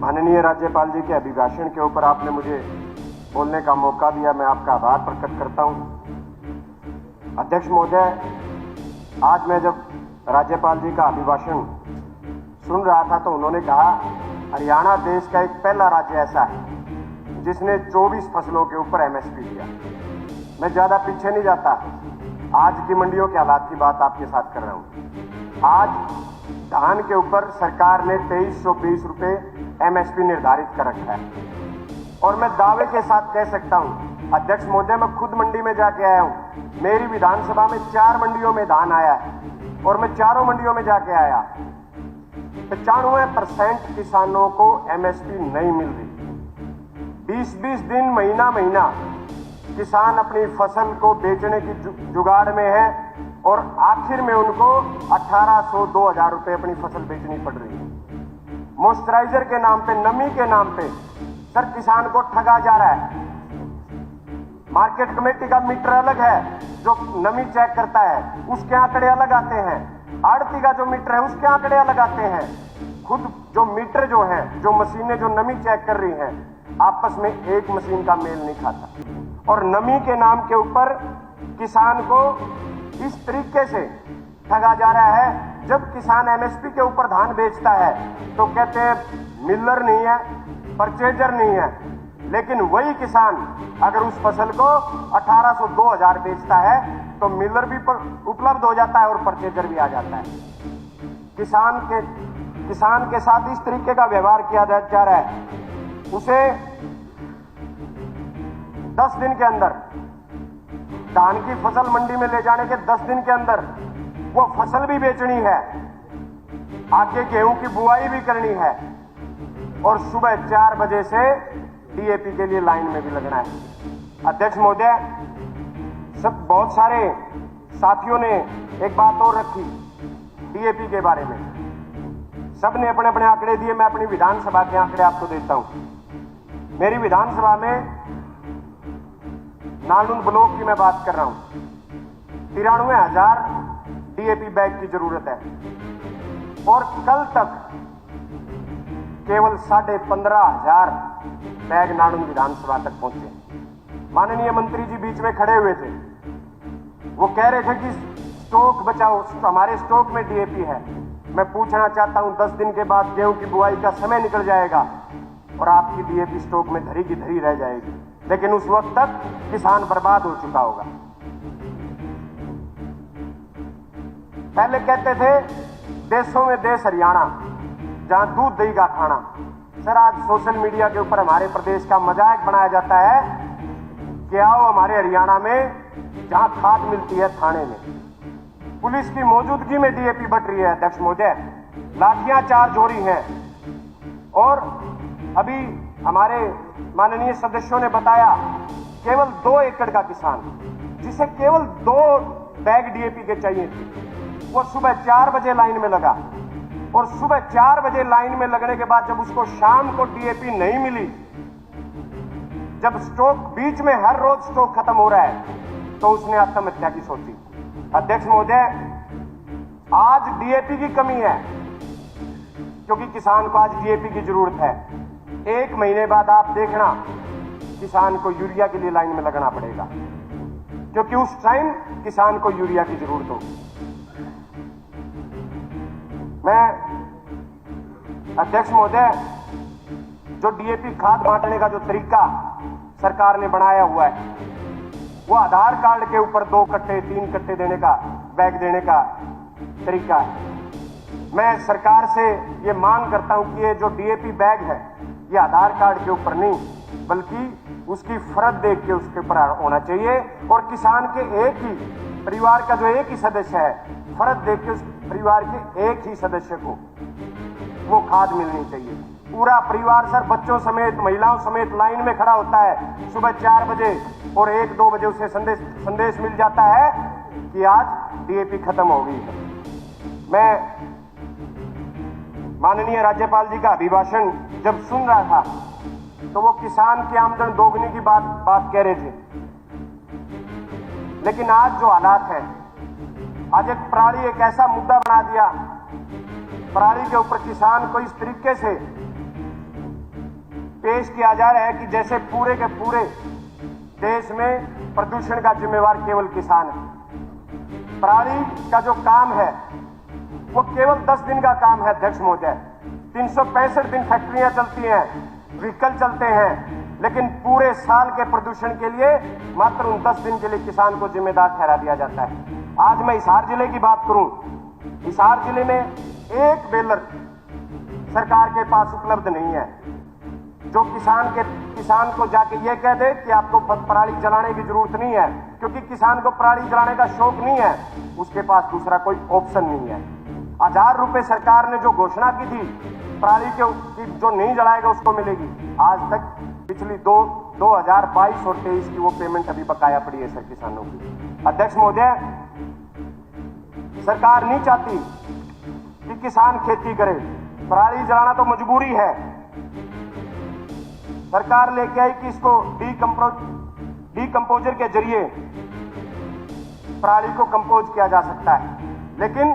माननीय राज्यपाल जी के अभिभाषण के ऊपर आपने मुझे बोलने का मौका दिया, मैं आपका आभार प्रकट करता हूं। अध्यक्ष महोदय, आज मैं जब राज्यपाल जी का अभिभाषण सुन रहा था तो उन्होंने कहा हरियाणा देश का एक पहला राज्य ऐसा है जिसने 24 फसलों के ऊपर एमएसपी दिया। मैं ज्यादा पीछे नहीं जाता, आज की मंडियों के हालात की बात आपके साथ कर रहा हूं। आज धान के ऊपर सरकार ने 2320 रुपए एमएसपी निर्धारित कर रखा है और मैं दावे के साथ कह सकता हूं, अध्यक्ष महोदय, मैं खुद मंडी में जाके आया हूं। मेरी विधानसभा में 4 मंडियों में धान आया है और मैं चारों मंडियों में जाके आया। 95% किसानों को एमएसपी नहीं मिल रही। 20-20 दिन, महीना महीना किसान अपनी फसल को बेचने की जुगाड़ में है और आखिर में उनको 1800-2000 रुपए अपनी फसल बेचनी पड़ रही है। मॉइस्चराइजर के नाम पे, नमी के नाम पे सर किसान को ठगा जा रहा है। मार्केट कमेटी का मीटर अलग है जो नमी चेक करता है, उसके आंकड़े अलग आते हैं। आड़ती का जो मीटर है उसके आंकड़े अलग आते हैं। खुद जो मीटर जो है, जो मशीनें जो नमी चेक कर रही हैं, आपस में एक मशीन का मेल नहीं खाता और नमी के नाम के ऊपर किसान को इस तरीके से ठगा जा रहा है। जब किसान एमएसपी के ऊपर धान बेचता है तो कहते हैं मिलर नहीं है, परचेजर नहीं है, लेकिन वही किसान अगर उस फसल को 1800-2000 बेचता है तो मिलर भी उपलब्ध हो जाता है और परचेजर भी आ जाता है। किसान के साथ इस तरीके का व्यवहार किया जा रहा है। उसे 10 दिन के अंदर धान की फसल मंडी में ले जाने के 10 दिन के अंदर वो फसल भी बेचनी है, आगे गेहूं की बुआई भी करनी है और सुबह 4 बजे से डीएपी के लिए लाइन में भी लगना है। अध्यक्ष महोदय, सब बहुत सारे साथियों ने एक बात और रखी डीएपी के बारे में। सब ने अपने अपने आंकड़े दिए, मैं अपनी विधानसभा के आंकड़े आपको देता हूं। मेरी विधानसभा में नालून ब्लॉक की मैं बात कर रहा हूं, 93,000 डीएपी बैग की जरूरत है और कल तक केवल 15,500 बैग नालून विधानसभा तक पहुंचे। माननीय मंत्री जी बीच में खड़े हुए थे, वो कह रहे थे कि स्टॉक बचाओ, हमारे स्टॉक में डीएपी है। मैं पूछना चाहता हूं, 10 दिन के बाद गेहूं की बुआई का समय निकल जाएगा और आपकी डीएपी स्टॉक में धरी की धरी रह जाएगी, लेकिन उस वक्त तक किसान बर्बाद हो चुका होगा। पहले कहते थे देशों में देश हरियाणा, जहां दूध दही का खाना। सर, आज सोशल मीडिया के ऊपर हमारे प्रदेश का मजाक बनाया जाता है कि आओ हमारे हरियाणा में जहां खाद मिलती है थाने में। पुलिस की मौजूदगी में डीएपी बट रही है। अध्यक्ष महोदय, लाठियां चार्ज हो रही हैं और अभी हमारे माननीय सदस्यों ने बताया केवल 2 एकड़ का किसान जिसे केवल 2 बैग डीएपी के चाहिए थे, वो सुबह 4 बजे लाइन में लगा और सुबह 4 बजे लाइन में लगने के बाद जब उसको शाम को डीएपी नहीं मिली, जब स्टॉक बीच में हर रोज स्टॉक खत्म हो रहा है, तो उसने आत्महत्या की सोची। अध्यक्ष महोदय, आज डीएपी की कमी है क्योंकि किसान को आज डीएपी की जरूरत है। 1 महीने बाद आप देखना किसान को यूरिया के लिए लाइन में लगना पड़ेगा क्योंकि उस टाइम किसान को यूरिया की जरूरत होगी। मैं अध्यक्ष महोदय, जो डीएपी खाद बांटने का जो तरीका सरकार ने बनाया हुआ है, वो आधार कार्ड के ऊपर 2 कट्टे 3 कट्टे देने का, बैग देने का तरीका है। मैं सरकार से ये मांग करता हूं कि ये जो डीएपी बैग है ये आधार कार्ड के ऊपर नहीं बल्कि उसकी फरद देख के उसके ऊपर होना चाहिए और किसान के एक ही परिवार का जो एक ही सदस्य है, फरद देख के उस परिवार के एक ही सदस्य को वो खाद मिलनी चाहिए। पूरा परिवार सर, बच्चों समेत, महिलाओं समेत लाइन में खड़ा होता है सुबह 4 बजे और 1-2 बजे उसे संदेश मिल जाता है कि आज डीएपी खत्म हो गई है। मैं माननीय राज्यपाल जी का अभिभाषण जब सुन रहा था तो वो किसान की आमदन दोगुनी की बात कह रहे थे, लेकिन आज जो हालात है, आज एक पराली एक ऐसा मुद्दा बना दिया, पराली के ऊपर किसान को इस तरीके से पेश किया जा रहा है कि जैसे पूरे के पूरे देश में प्रदूषण का जिम्मेवार केवल किसान है। पराली का जो काम है वो केवल 10 दिन का काम है अध्यक्ष महोदय। 365 दिन फैक्ट्रियां चलती हैं, व्हीकल चलते हैं, लेकिन पूरे साल के प्रदूषण के लिए मात्र उन 10 दिन के लिए किसान को जिम्मेदार ठहरा दिया जाता है। आज मैं हिसार जिले की बात करूं, हिसार जिले में एक बेलर सरकार के पास उपलब्ध नहीं है जो किसान को जाके ये कह दे कि आपको पराली जलाने की जरूरत नहीं है, क्योंकि किसान को पराली जलाने का शौक नहीं है, उसके पास दूसरा कोई ऑप्शन नहीं है। 1000 रुपए सरकार ने जो घोषणा की थी पराली की जो नहीं जलाएगा उसको मिलेगी, आज तक पिछली 2022 और 23 की वो पेमेंट अभी बकाया पड़ी है सर किसानों की। अध्यक्ष महोदय, सरकार नहीं चाहती कि किसान खेती करे, पराली जलाना तो मजबूरी है। सरकार लेके आई कि इसको डीकंपोजर के जरिए पराली को कंपोज किया जा सकता है, लेकिन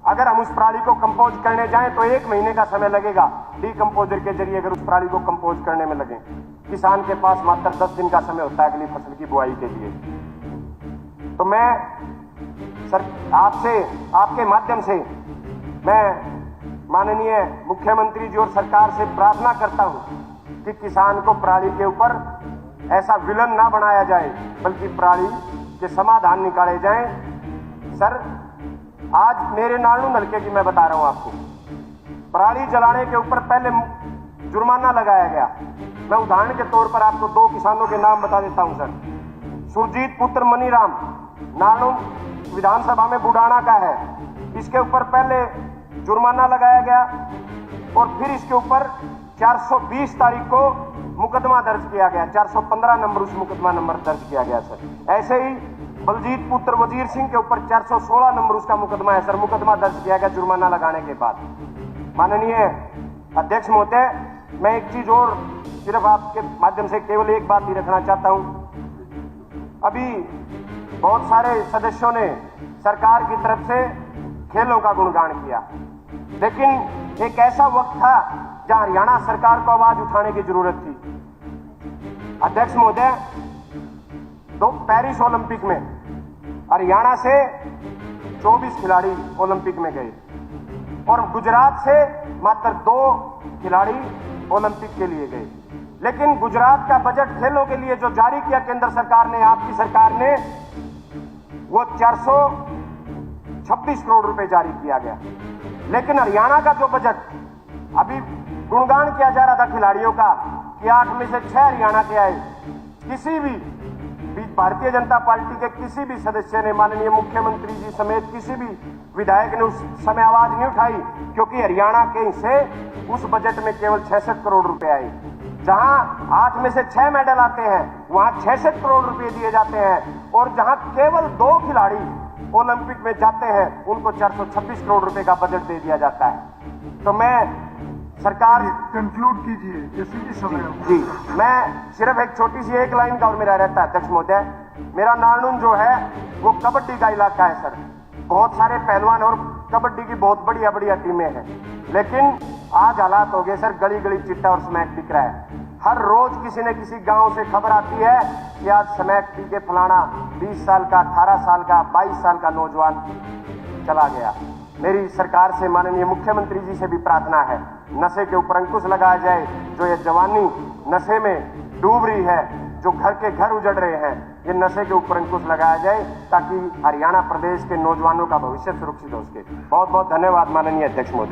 अगर हम उस पराली को कंपोज करने जाएं तो 1 महीने का समय लगेगा। डीकंपोजर के जरिए अगर उस पराली को कंपोज करने में लगे, किसान के पास मात्र 10 दिन का समय होता है अगली फसल की बुआई के लिए। तो मैं आपसे, आपके माध्यम से मैं माननीय मुख्यमंत्री जी और सरकार से प्रार्थना करता हूं कि किसान को पराली के ऊपर ऐसा विलन ना बनाया जाए, बल्कि पराली के समाधान निकाले जाएं। सर, आज मेरे नालू हल्के की मैं बता रहा हूं आपको, पराली जलाने के ऊपर पहले जुर्माना लगाया गया। मैं उदाहरण के तौर पर आपको 2 किसानों के नाम बता देता हूं सर। सुरजीत पुत्र मनीराम, नालू विधानसभा में बुडाना का है, इसके ऊपर पहले जुर्माना लगाया गया और फिर इसके ऊपर 420 तारीख को मुकदमा दर्ज किया गया, 415 नंबर उस मुकदमा नंबर दर्ज किया गया सर। ऐसे ही बलजीत पुत्र वजीर सिंह के ऊपर 416 नंबर उसका मुकदमा है सर, मुकदमा दर्ज किया गया जुर्माना लगाने के बाद। माननीय अध्यक्ष महोदय, मैं एक चीज और सिर्फ आपके माध्यम से केवल एक बात ही रखना चाहता हूं। अभी बहुत सारे सदस्यों ने सरकार की तरफ से खेलों का गुणगान किया, लेकिन एक ऐसा वक्त था जहां हरियाणा सरकार को आवाज उठाने की जरूरत थी। अध्यक्ष महोदय, पेरिस ओलंपिक में हरियाणा से 24 खिलाड़ी ओलंपिक में गए और गुजरात से मात्र 2 खिलाड़ी ओलंपिक के लिए गए, लेकिन गुजरात का बजट खेलों के लिए जो जारी किया केंद्र सरकार ने, आपकी सरकार ने, वो 426 करोड़ रुपए जारी किया गया। लेकिन हरियाणा का जो बजट, अभी गुणगान किया जा रहा था खिलाड़ियों का कि 8 में से 6 हरियाणा के आए, किसी भी भारतीय जनता पार्टी के किसी भी सदस्य ने, माननीय मुख्यमंत्री जी समेत किसी भी विधायक ने उस समय आवाज नहीं उठाई, क्योंकि हरियाणा के हिस्से उस बजट में केवल 66 करोड़ रुपए आए। जहां 8 में से 6 मेडल आते हैं वहां 66 करोड़ रुपए दिए जाते हैं, और जहां केवल 2 खिलाड़ी ओलंपिक में जाते हैं उनको 426 करोड़ रुपए का बजट दे दिया जाता है। तो मैं सरकार, कंक्लूड कीजिए जैसे कि समय जी, मैं सिर्फ एक छोटी सी एक लाइन का और मेरा रहता है अध्यक्ष महोदय। मेरा नारनून जो है वो कबड्डी का इलाका है सर, बहुत सारे पहलवान और कबड्डी की बहुत बढ़िया बढ़िया टीमें हैं, लेकिन आज हालात हो गए सर, गली गली चिट्टा और स्मैक दिख रहा है। हर रोज किसी न किसी गांव से खबर आती है कि आज स्मैक पी के फलाना 20 साल का, 18 साल का, 22 साल का नौजवान चला गया। मेरी सरकार से, माननीय मुख्यमंत्री जी से भी प्रार्थना है, नशे के ऊपर अंकुश लगाया जाए। जो ये जवानी नशे में डूब रही है, जो घर के घर उजड़ रहे हैं, ये नशे के ऊपर अंकुश लगाया जाए ताकि हरियाणा प्रदेश के नौजवानों का भविष्य सुरक्षित हो सके। बहुत बहुत धन्यवाद माननीय अध्यक्ष महोदय।